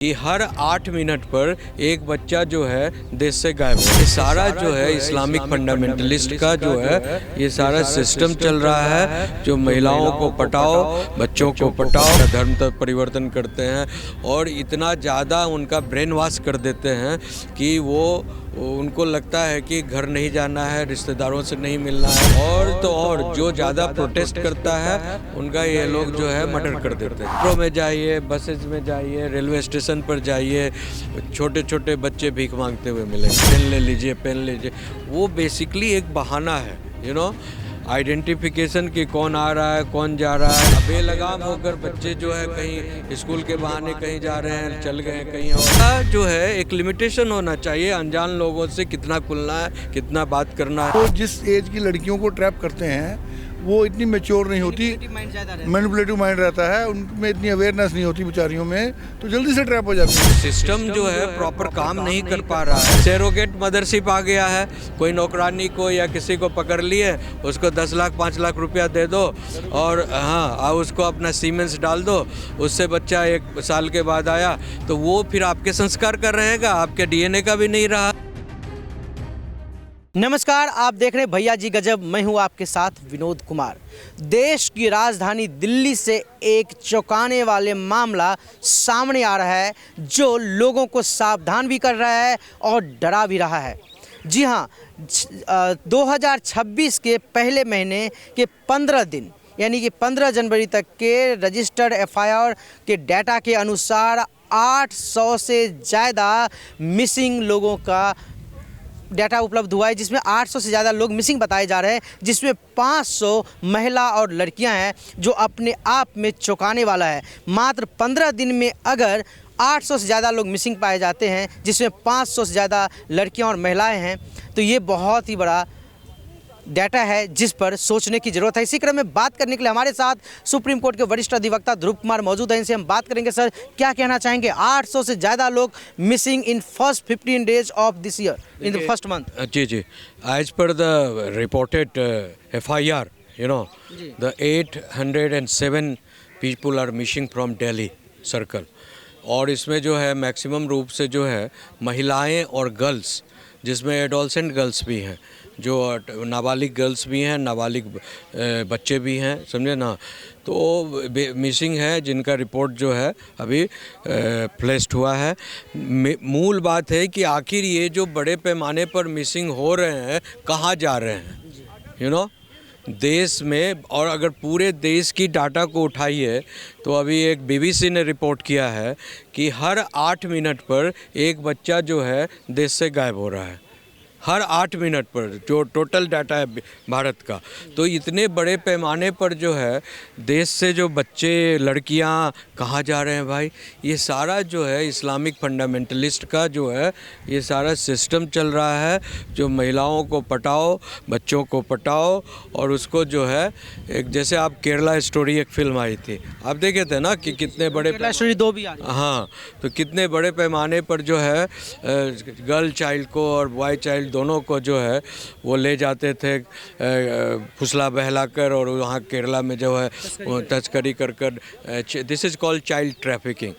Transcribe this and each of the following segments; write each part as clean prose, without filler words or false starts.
कि हर 8 मिनट पर एक बच्चा जो है देश से गायब हो। ये सारा जो है इस्लामिक फंडामेंटलिस्ट का जो है ये सारा सिस्टम चल रहा है, जो महिलाओं को पटाओ, बच्चों को पटाओ, धर्म तक परिवर्तन करते हैं और इतना ज़्यादा उनका ब्रेन वॉश कर देते हैं कि वो उनको लगता है कि घर नहीं जाना है, रिश्तेदारों से नहीं मिलना है। और जो ज़्यादा प्रोटेस्ट करता है उनका ये लोग जो है मर्डर कर देते हैं। मेट्रो में जाइए, बसेज में जाइए, रेलवे स्टेशन पर जाइए, छोटे छोटे बच्चे भीख मांगते हुए मिलेंगे, पेन ले लीजिए, पेन लीजिए। वो बेसिकली एक बहाना है, आइडेंटिफिकेशन की कौन आ रहा है, कौन जा रहा है। बेलगाम होकर बच्चे जो है कहीं स्कूल के बहाने कहीं जा रहे हैं, चल गए कहीं और। जो है एक लिमिटेशन होना चाहिए, अनजान लोगों से कितना खुलना है, कितना बात करना है। तो जिस एज की लड़कियों को ट्रैप करते हैं वो इतनी मैच्योर नहीं होती, मैनिपुलेटिव माइंड रहता है, उनमें इतनी अवेयरनेस नहीं होती बेचारियों में, तो जल्दी से ट्रैप हो जाती है। सिस्टम जो है प्रॉपर काम नहीं कर पा रहा है। सरोगेट मदरशिप आ गया है, कोई नौकरानी को या किसी को पकड़ लिए, उसको 10 लाख 5 लाख रुपया दे दो और हाँ उसको अपना सीमेंस डाल दो, उससे बच्चा 1 साल के बाद आया तो वो फिर आपके संस्कार का रहेगा, आपके डीएनए का भी नहीं रहा। नमस्कार, आप देख रहे हैं भैया जी गजब। मैं हूं आपके साथ विनोद कुमार। देश की राजधानी दिल्ली से एक चौंकाने वाले मामला सामने आ रहा है जो लोगों को सावधान भी कर रहा है और डरा भी रहा है। जी हां, 2026 के पहले महीने के 15 दिन यानी कि 15 जनवरी तक के रजिस्टर्ड एफआईआर के डाटा के अनुसार 800 से ज़्यादा मिसिंग लोगों का डाटा उपलब्ध हुआ है, जिसमें 800 से ज़्यादा लोग मिसिंग बताए जा रहे हैं, जिसमें 500 महिला और लड़कियां हैं, जो अपने आप में चौंकाने वाला है। मात्र 15 दिन में अगर 800 से ज़्यादा लोग मिसिंग पाए जाते हैं, जिसमें 500 से ज़्यादा लड़कियां और महिलाएं हैं, तो ये बहुत ही बड़ा डाटा है जिस पर सोचने की ज़रूरत है। इसी क्रम में बात करने के लिए हमारे साथ सुप्रीम कोर्ट के वरिष्ठ अधिवक्ता ध्रुव कुमार मौजूद हैं। इनसे हम बात करेंगे। सर, क्या कहना चाहेंगे? 800 से ज़्यादा लोग missing in first 15 days of this year, in the first month. जी, as per the reported FIR, the 807 people are missing from Delhi circle. और इसमें जो है मैक्सिमम रूप से जो है महिलाएं और गर्ल्स, जिसमें एडोलसेंट गर्ल्स भी हैं, जो नाबालिग गर्ल्स भी हैं, नाबालिग बच्चे भी हैं, समझे ना। तो मिसिंग है, जिनका रिपोर्ट जो है अभी प्लेस्ड हुआ है। मूल बात है कि आखिर ये जो बड़े पैमाने पर मिसिंग हो रहे हैं कहाँ जा रहे हैं, देश में। और अगर पूरे देश की डाटा को उठाइए तो अभी एक BBC ने रिपोर्ट किया है कि हर 8 मिनट पर एक बच्चा जो है देश से गायब हो रहा है, हर 8 मिनट पर, जो टोटल डाटा है भारत का। तो इतने बड़े पैमाने पर जो है देश से जो बच्चे, लड़कियां कहाँ जा रहे हैं भाई? ये सारा जो है इस्लामिक फंडामेंटलिस्ट का जो है ये सारा सिस्टम चल रहा है, जो महिलाओं को पटाओ, बच्चों को पटाओ और उसको जो है एक, जैसे आप केरला स्टोरी एक फिल्म आई थी, आप देखे थे ना कि कितने बड़े केरला स्टोरी 2 भी आ रही है। हाँ, तो कितने बड़े पैमाने पर जो है गर्ल चाइल्ड को और बॉय चाइल्ड दोनों को जो है वो ले जाते थे फुसला बहलाकर, और वहाँ केरला में जो है वो तस्करी कर कर। This is called child trafficking,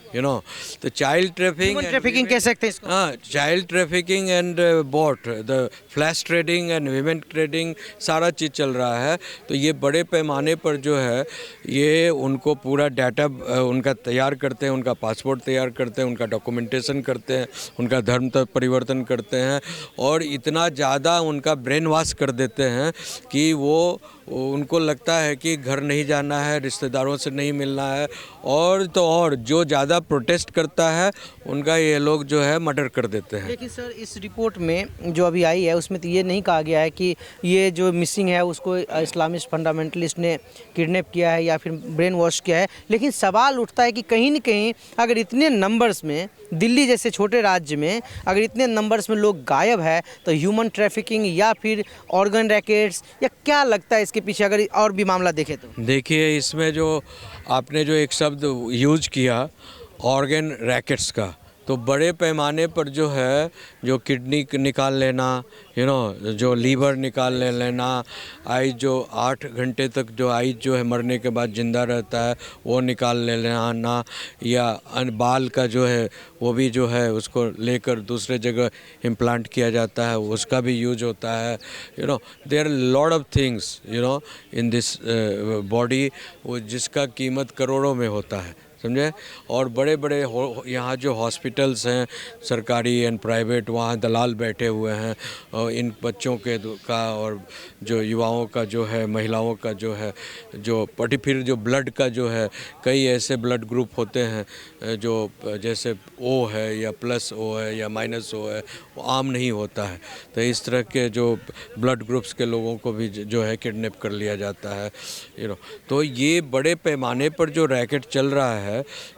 तो चाइल्ड ट्रैफिकिंग कह सकते हैं इसको। हाँ, child trafficking and boat the flash trading and women trading, सारा चीज़ चल रहा है। तो ये बड़े पैमाने पर जो है ये उनको पूरा डाटा उनका तैयार करते हैं, उनका पासपोर्ट तैयार करते हैं, उनका डॉक्यूमेंटेशन करते हैं, उनका धर्म तक परिवर्तन करते हैं और इतना ज़्यादा उनका ब्रेन वॉश कर देते हैं कि वो उनको लगता है कि घर नहीं जाना है, रिश्तेदारों से नहीं मिलना है। और जो ज़्यादा प्रोटेस्ट करता है उनका ये लोग जो है मर्डर कर देते हैं। लेकिन सर, इस रिपोर्ट में जो अभी आई है उसमें तो ये नहीं कहा गया है कि ये जो मिसिंग है उसको इस्लामिस्ट फंडामेंटलिस्ट ने किडनैप किया है या फिर ब्रेन वॉश किया है। लेकिन सवाल उठता है कि कहीं न कहीं अगर इतने नंबर्स में, दिल्ली जैसे छोटे राज्य में अगर इतने नंबर्स में लोग गायब है, तो ह्यूमन ट्रैफिकिंग या फिर ऑर्गन रैकेट्स, या क्या लगता है इसके पीछे अगर और भी मामला देखें तो? देखिए, इसमें जो आपने जो एक शब्द यूज किया ऑर्गन रैकेट्स का, तो बड़े पैमाने पर जो है जो किडनी निकाल लेना, जो लीवर निकाल लेना, आइज जो 8 घंटे तक जो आइज जो है मरने के बाद ज़िंदा रहता है वो निकाल लेना, या बाल का जो है वो भी जो है उसको लेकर दूसरे जगह इम्प्लांट किया जाता है, उसका भी यूज होता है। There lot of things in this body, वो जिसका कीमत करोड़ों में होता है, समझे। और बड़े बड़े यहाँ जो हॉस्पिटल्स हैं सरकारी एंड प्राइवेट, वहाँ दलाल बैठे हुए हैं और इन बच्चों का और जो युवाओं का जो है, महिलाओं का जो है, जो फिर जो ब्लड का जो है, कई ऐसे ब्लड ग्रुप होते हैं जो जैसे O है या +O है या -O है, वो आम नहीं होता है। तो इस तरह के जो ब्लड ग्रुप्स के लोगों को भी जो है किडनैप कर लिया जाता है। तो ये बड़े पैमाने पर जो रैकेट चल रहा है,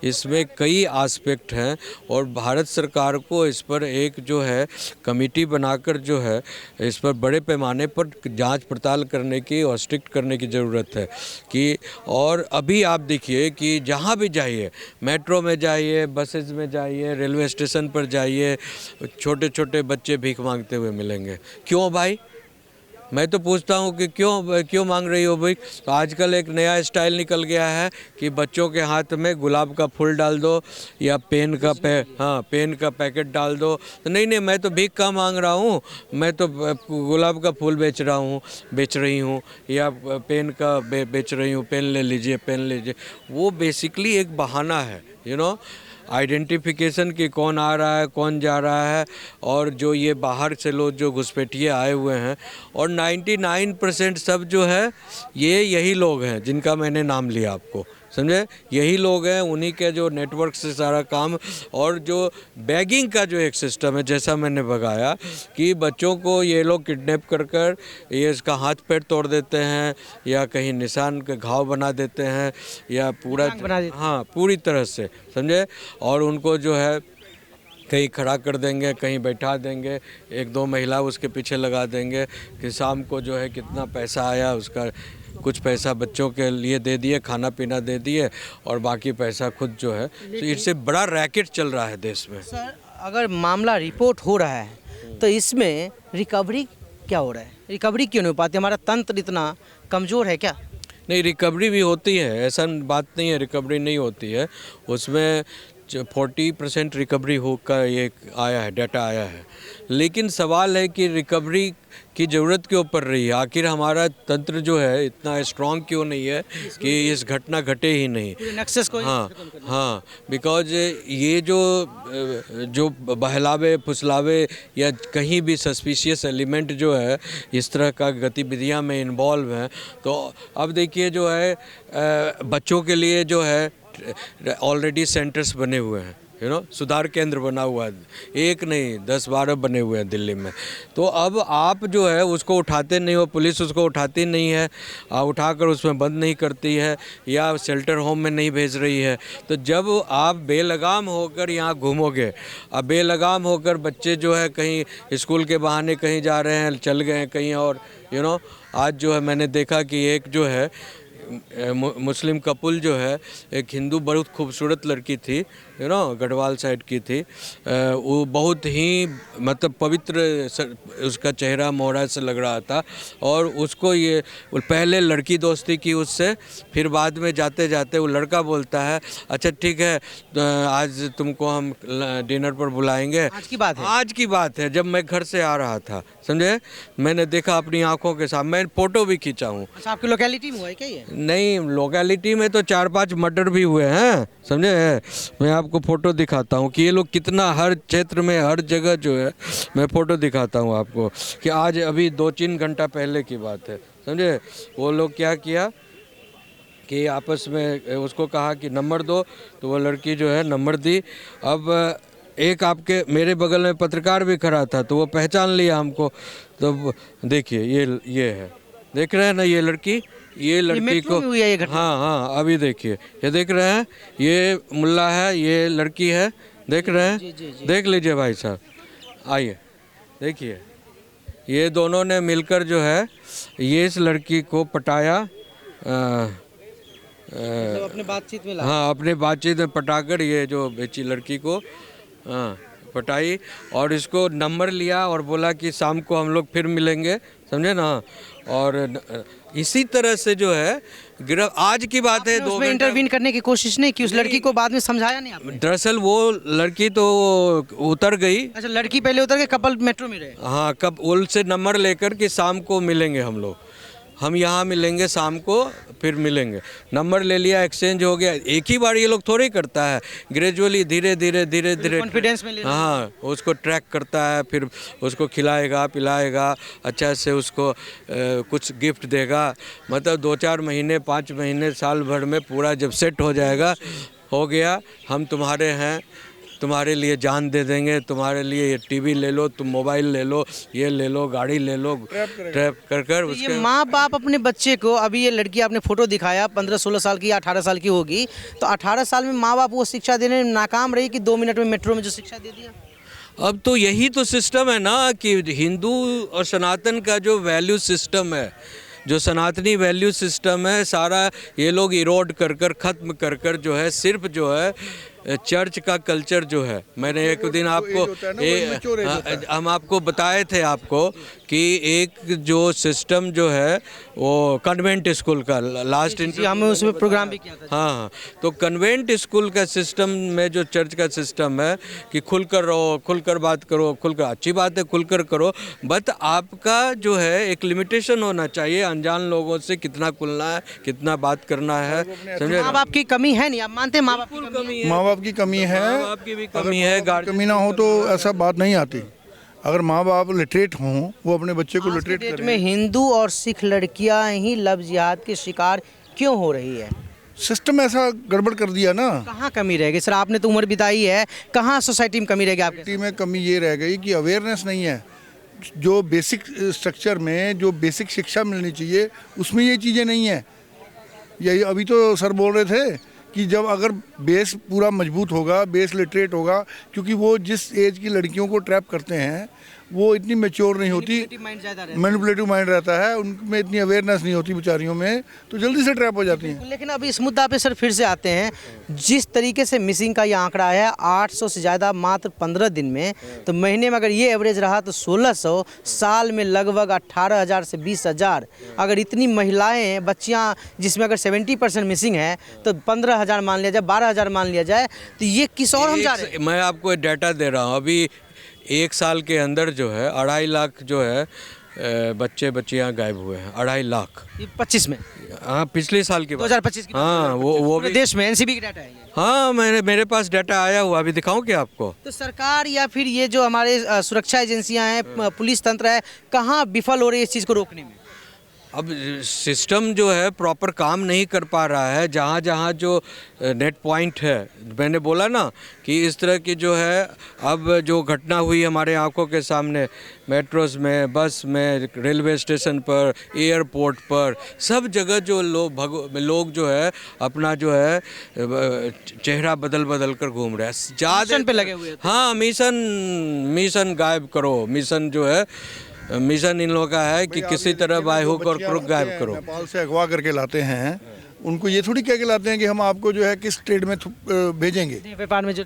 इसमें कई एस्पेक्ट हैं और भारत सरकार को इस पर एक जो है कमेटी बनाकर जो है इस पर बड़े पैमाने पर जांच पड़ताल करने की और स्ट्रिक्ट करने की ज़रूरत है। कि और अभी आप देखिए कि जहां भी जाइए, मेट्रो में जाइए, बसेस में जाइए, रेलवे स्टेशन पर जाइए, छोटे छोटे बच्चे भीख मांगते हुए मिलेंगे। क्यों भाई? मैं तो पूछता हूँ कि क्यों मांग रही हो भाई? तो आजकल एक नया स्टाइल निकल गया है कि बच्चों के हाथ में गुलाब का फूल डाल दो या पेन का पैकेट डाल दो। तो नहीं, मैं तो भीख का मांग रहा हूँ, मैं तो गुलाब का फूल बेच रही हूँ या पेन का बेच रही हूँ, पेन ले लीजिए। वो बेसिकली एक बहाना है, आइडेंटिफिकेशन की कौन आ रहा है, कौन जा रहा है। और जो ये बाहर से लोग जो घुसपैठिए आए हुए हैं, और 99% सब जो है यही लोग हैं जिनका मैंने नाम लिया आपको, समझे। यही लोग हैं, उन्हीं के जो नेटवर्क से सारा काम। और जो बैगिंग का जो एक सिस्टम है, जैसा मैंने बताया कि बच्चों को ये लोग किडनैप कर ये इसका हाथ पैर तोड़ देते हैं या कहीं निशान के घाव बना देते हैं या पूरी तरह से, समझे। और उनको जो है कहीं खड़ा कर देंगे, कहीं बैठा देंगे, 1-2 महिला उसके पीछे लगा देंगे कि शाम को जो है कितना पैसा आया, उसका कुछ पैसा बच्चों के लिए दे दिए, खाना पीना दे दिए और बाकी पैसा खुद जो है। तो इससे बड़ा रैकेट चल रहा है देश में। सर, अगर मामला रिपोर्ट हो रहा है तो इसमें रिकवरी क्या हो रहा है? रिकवरी क्यों नहीं हो पाती? हमारा तंत्र इतना कमज़ोर है क्या? नहीं, रिकवरी भी होती है, ऐसा बात नहीं है रिकवरी नहीं होती है। उसमें 40% रिकवरी हो का ये आया है, डाटा आया है। लेकिन सवाल है कि रिकवरी की ज़रूरत क्यों पड़ रही है? आखिर हमारा तंत्र जो है इतना स्ट्रॉन्ग क्यों नहीं है कि इस घटना घटे ही नहीं? नेक्सस को हाँ, बिकॉज ये जो बहलावे फुसलावे या कहीं भी सस्पिशियस एलिमेंट जो है इस तरह का गतिविधियां में इन्वॉल्व हैं। तो अब देखिए जो है बच्चों के लिए जो है ऑलरेडी सेंटर्स बने हुए हैं, सुधार केंद्र बना हुआ है, एक नहीं 10-12 बने हुए हैं दिल्ली में। तो अब आप जो है उसको उठाते नहीं हो, पुलिस उसको उठाती नहीं है, उठाकर उसमें बंद नहीं करती है या शेल्टर होम में नहीं भेज रही है। तो जब आप बेलगाम होकर यहाँ घूमोगे, अब बेलगाम होकर बच्चे जो है कहीं स्कूल के बहाने कहीं जा रहे हैं, चल गए हैं कहीं और, आज जो है मैंने देखा कि एक जो है मुस्लिम कपुल जो है, एक हिंदू बहुत खूबसूरत लड़की थी, गढ़वाल साइड की थी, वो बहुत ही मतलब पवित्र उसका चेहरा मोहरा से लग रहा था। और उसको ये पहले लड़की दोस्ती की उससे, फिर बाद में जाते जाते वो लड़का बोलता है अच्छा ठीक है आज तुमको हम डिनर पर बुलाएंगे। आज की बात है जब मैं घर से आ रहा था, समझे, मैंने देखा अपनी आंखों के साथ, मैं फ़ोटो भी खींचा हूँ। अच्छा, आपकी लोकेलिटी में हुआ है क्या ये? नहीं, लोकेलिटी में तो 4-5 मर्डर भी हुए हैं, समझे। मैं आपको फ़ोटो दिखाता हूँ कि ये लोग कितना हर क्षेत्र में हर जगह जो है, मैं फ़ोटो दिखाता हूँ आपको कि आज अभी 2-3 घंटा पहले की बात है, समझे। वो लोग क्या किया कि आपस में उसको कहा कि नंबर दो, तो वो लड़की जो है नंबर दी। अब एक आपके मेरे बगल में पत्रकार भी खड़ा था तो वो पहचान लिया हमको। तो देखिए ये है, देख रहे हैं ना ये लड़की को, हाँ अभी देखिए, ये देख रहे हैं, ये मुल्ला है, ये लड़की है, देख रहे हैं? जी। देख लीजिए भाई साहब, आइए देखिए, ये दोनों ने मिलकर जो है ये इस लड़की को पटाया, अपने बातचीत में हाँ अपने बातचीत में पटाकर ये जो बेची लड़की को हाँ पटाई और इसको नंबर लिया और बोला कि शाम को हम लोग फिर मिलेंगे, समझे ना। और इसी तरह से जो है आज की बात है, आपने 2 उसमें घंटा। इंटरवीन करने की कोशिश नहीं की? उस लड़की को बाद में समझाया नहीं आपने? दरअसल वो लड़की तो उतर गई। अच्छा, लड़की पहले उतर के, कपल मेट्रो में रहे। हाँ, कब उनसे नंबर लेकर कि शाम को मिलेंगे हम लोग, हम यहाँ मिलेंगे शाम को, फिर मिलेंगे। नंबर ले लिया, एक्सचेंज हो गया। एक ही बार ये लोग थोड़ी करता है, ग्रेजुअली धीरे धीरे कॉन्फिडेंस में ले रहे हैं। हाँ उसको ट्रैक करता है, फिर उसको खिलाएगा पिलाएगा, अच्छा से उसको कुछ गिफ्ट देगा। मतलब 2-4 महीने 5 महीने साल भर में पूरा जब सेट हो जाएगा, हो गया हम तुम्हारे हैं, तुम्हारे लिए जान दे देंगे, तुम्हारे लिए ये टीवी ले लो, तुम मोबाइल ले लो, ये ले लो, गाड़ी ले लो, ट्रैप कर तो उसके। ये माँ बाप अपने बच्चे को, अभी ये लड़की आपने फोटो दिखाया 15-16 साल की या 18 साल की होगी, तो 18 साल में माँ बाप वो शिक्षा देने में नाकाम रही कि 2 मिनट में मेट्रो में जो शिक्षा दे दिया। अब तो यही तो सिस्टम है ना कि हिंदू और सनातन का जो वैल्यू सिस्टम है, जो सनातनी वैल्यू सिस्टम है, सारा ये लोग इरोड कर कर ख़त्म कर कर जो है, सिर्फ जो है चर्च का कल्चर जो है। मैंने एक दिन आपको हम आपको बताए थे आपको कि एक जो सिस्टम जो है वो कन्वेंट स्कूल का लास्ट हमें उसमें प्रोग्राम भी किया था। हाँ, तो कन्वेंट स्कूल का सिस्टम में जो चर्च का सिस्टम है कि खुलकर रहो, खुलकर बात करो, खुलकर, अच्छी बात है खुलकर करो, बट आपका जो है एक लिमिटेशन होना चाहिए। अनजान लोगों से कितना खुलना है, कितना बात करना है, समझे। माँ बाप की कमी है नहीं, आप मानते हैं? माँ बाप की कमी है। माँ बाप की कमी है, माँ बाप की भी कमी है, कमी ना हो तो ऐसा बात नहीं आती। अगर माँ बाप लिटरेट हों, वो अपने बच्चे को आज के लिटरेट डेट करें। में हिंदू और सिख लड़कियां ही लव जिहाद के शिकार क्यों हो रही है? सिस्टम ऐसा गड़बड़ कर दिया ना। कहाँ कमी रह गई सर? आपने तो उम्र बिताई है, कहाँ सोसाइटी में कमी रह गई आपके? सोसाइटी में कमी ये रह गई कि अवेयरनेस नहीं है। जो बेसिक स्ट्रक्चर में जो बेसिक शिक्षा मिलनी चाहिए उसमें ये चीज़ें नहीं है। यही अभी तो सर बोल रहे थे कि जब अगर बेस पूरा मजबूत होगा, बेस लिटरेट होगा, क्योंकि वो जिस एज की लड़कियों को ट्रैप करते हैं वो इतनी मैच्योर नहीं होती, मैनिपुलेटिव माइंड रहता है, उनमें इतनी अवेयरनेस नहीं होती बेचारियों में, तो जल्दी से ट्रैप हो जाती हैं। लेकिन अब इस मुद्दा पे सर फिर से आते हैं, जिस तरीके से मिसिंग का ये आंकड़ा है 800 से ज़्यादा मात्र 15 दिन में, तो महीने में अगर ये एवरेज रहा तो 1600, साल में लगभग 18,000 से 20,000। अगर इतनी महिलाएं, बच्चियां जिसमें अगर 70% मिसिंग है तो 15,000 मान लिया जाए, 12,000 मान लिया जाए, तो ये किस और हम जा रहे हैं? मैं आपको डाटा दे रहा हूँ, अभी 1 साल के अंदर जो है 2.5 लाख जो है बच्चे बच्चियां गायब हुए हैं। 2.5 लाख ये 25 में, हाँ पिछले साल की बात। 2025 की हाँ वो पूरे भी देश में एनसीबी की डाटा है ये। हाँ मेरे पास डाटा आया हुआ, अभी दिखाऊं क्या आपको? तो सरकार या फिर ये जो हमारे सुरक्षा एजेंसियां हैं, पुलिस तंत्र है, कहाँ विफल हो रही है इस चीज़ को रोकने में? अब सिस्टम जो है प्रॉपर काम नहीं कर पा रहा है। जहाँ जहाँ जो नेट पॉइंट है, मैंने बोला ना कि इस तरह की जो है, अब जो घटना हुई हमारे आंखों के सामने, मेट्रोस में, बस में, रेलवे स्टेशन पर, एयरपोर्ट पर, सब जगह जो लोग जो है अपना जो है चेहरा बदल बदल कर घूम रहे हैं, ज़्यादा पे लगे हुए हैं। हाँ, मिशन गायब करो, मिशन जो है, मिशन इन लोगों का है कि किसी तरह बाय हुक और क्रुक गायब करो। नेपाल से अगवा करके लाते हैं, उनको ये थोड़ी कह के लाते हैं कि हम आपको जो है किस ट्रेड में भेजेंगे, व्यापार में जो,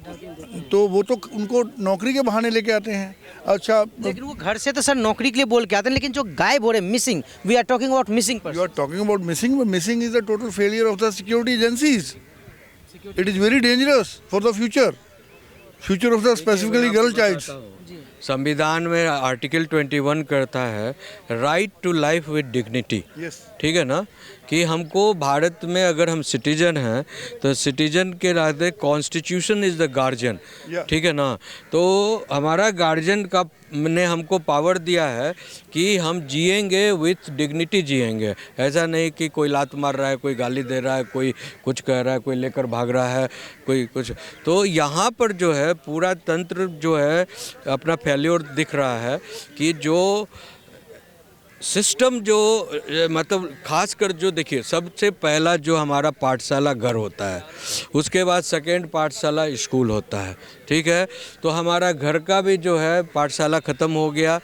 तो वो तो उनको नौकरी के बहाने लेके आते हैं। अच्छा, लेकिन वो घर से तो सर नौकरी के लिए बोल के आते हैं, लेकिन जो गायब हो रहे हैं, missing, we are talking about missing you are talking about missing, missing is the total failure of the security agencies. It is very dangerous for the future of the specifically girl childs. संविधान में article 21 करता है right to life with dignity. ठीक है ना, कि हमको भारत में अगर हम सिटीजन हैं तो सिटीजन के नाते कॉन्स्टिट्यूशन इज़ द गार्जियन। ठीक है ना, तो हमारा गार्जियन का ने हमको पावर दिया है कि हम जिएंगे विथ डिग्निटी जिएंगे। ऐसा नहीं कि कोई लात मार रहा है, कोई गाली दे रहा है, कोई कुछ कह रहा है, कोई लेकर भाग रहा है, कोई कुछ। तो यहाँ पर जो है पूरा तंत्र जो है अपना फेल्योर दिख रहा है कि जो सिस्टम जो मतलब खासकर जो देखिए, सबसे पहला जो हमारा पाठशाला घर होता है, उसके बाद सेकेंड पाठशाला स्कूल होता है। ठीक है, तो हमारा घर का भी जो है पाठशाला ख़त्म हो गया,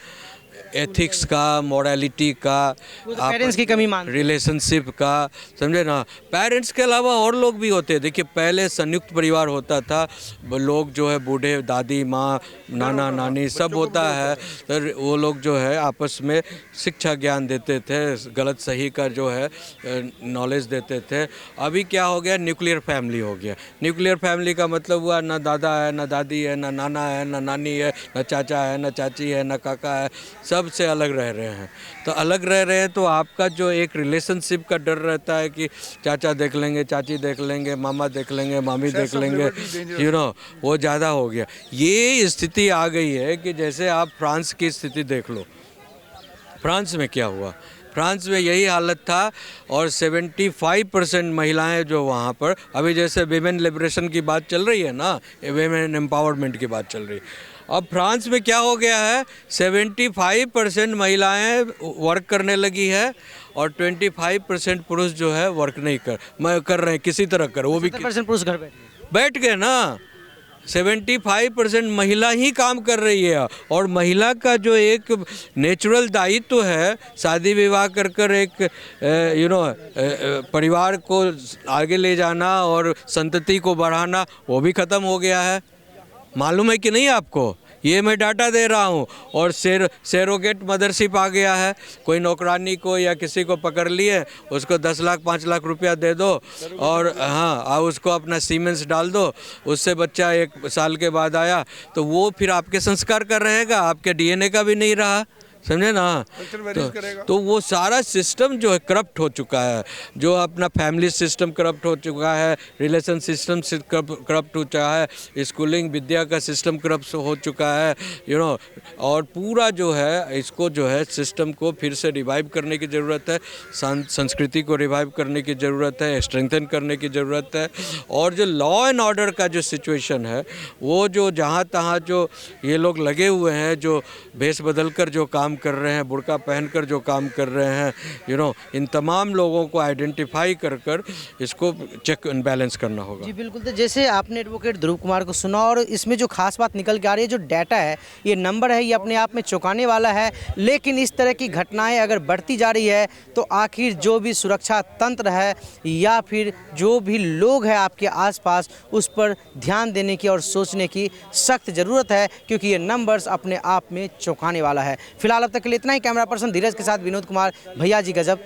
एथिक्स का, मोरालिटी का, वो तो पेरेंट्स की कमी मानते हैं। रिलेशनशिप का, समझे ना। पेरेंट्स के अलावा और लोग भी होते हैं। देखिए पहले संयुक्त परिवार होता था, वो लोग जो है बूढ़े, दादी माँ, नाना नानी सब होता है, तो वो लोग जो है आपस में शिक्षा ज्ञान देते थे, गलत सही का जो है नॉलेज देते थे। अभी क्या हो गया, न्यूक्लियर फैमिली हो गया। न्यूक्लियर फैमिली का मतलब हुआ ना दादा है, ना दादी है, ना नाना है, ना नानी है, ना चाचा है, ना चाची है, ना काका है, सबसे अलग रह रहे हैं। तो अलग रह रहे हैं तो आपका जो एक रिलेशनशिप का डर रहता है कि चाचा देख लेंगे, चाची देख लेंगे, मामा देख लेंगे, मामी देख लेंगे, वो ज़्यादा हो गया। ये स्थिति आ गई है कि जैसे आप फ्रांस की स्थिति देख लो। फ्रांस में क्या हुआ, फ्रांस में यही हालत था और 75% महिलाएं जो वहाँ पर, अभी जैसे विमेन लिबरेशन की बात चल रही है ना, विमेन एम्पावरमेंट की बात चल रही है, अब फ्रांस में क्या हो गया है, 75% महिलाएं वर्क करने लगी है और 25% पुरुष जो है वर्क नहीं कर रहे हैं, किसी तरह कर, वो भी 70% पुरुष घर बैठ गए ना। 75% महिला ही काम कर रही है और महिला का जो एक नेचुरल दायित्व है शादी विवाह कर कर एक परिवार को आगे ले जाना और संतति को बढ़ाना, वो भी ख़त्म हो गया है। मालूम है कि नहीं आपको? ये मैं डाटा दे रहा हूँ। और सेरोगेट मदरशिप आ गया है। कोई नौकरानी को या किसी को पकड़ लिए, उसको 10 लाख 5 लाख रुपया दे दो और हाँ उसको अपना सीमेंस डाल दो, उससे बच्चा 1 साल के बाद आया तो वो फिर आपके संस्कार का रहेगा, आपके डीएनए का भी नहीं रहा, समझे ना। तो वो सारा सिस्टम जो है करप्ट हो चुका है, जो अपना फैमिली सिस्टम करप्ट हो चुका है, रिलेशन सिस्टम करप्ट हो चुका है, स्कूलिंग विद्या का सिस्टम करप्ट हो चुका है, और पूरा जो है इसको जो है सिस्टम को फिर से रिवाइव करने की ज़रूरत है, संस्कृति को रिवाइव करने की ज़रूरत है, स्ट्रेंथन करने की ज़रूरत है। और जो लॉ एंड ऑर्डर का जो सिचुएशन है, वो जो जहाँ तहाँ जो ये लोग लगे हुए हैं, जो भेष बदल कर जो काम कर रहे हैं, बुर्का पहनकर जो काम कर रहे हैं, इन तमाम लोगों को आइडेंटिफाई कर इसको चेक एंड बैलेंस करना होगा। जी बिल्कुल। तो जैसे आपने एडवोकेट ध्रुव कुमार को सुना और इसमें जो खास बात निकल के आ रही है, जो डाटा है, ये नंबर है, ये अपने आप में चौंकाने वाला है। लेकिन इस तरह की घटनाएं अगर बढ़ती जा रही है तो आखिर जो भी सुरक्षा तंत्र है या फिर जो भी लोग हैं आपके आसपास, उस पर ध्यान देने की और सोचने की सख्त ज़रूरत है, क्योंकि ये नंबर्स अपने आप में चौंकाने वाला है। फिलहाल अब तक के लिए इतना ही। कैमरा पर्सन धीरज के साथ विनोद कुमार, भैया जी गजब।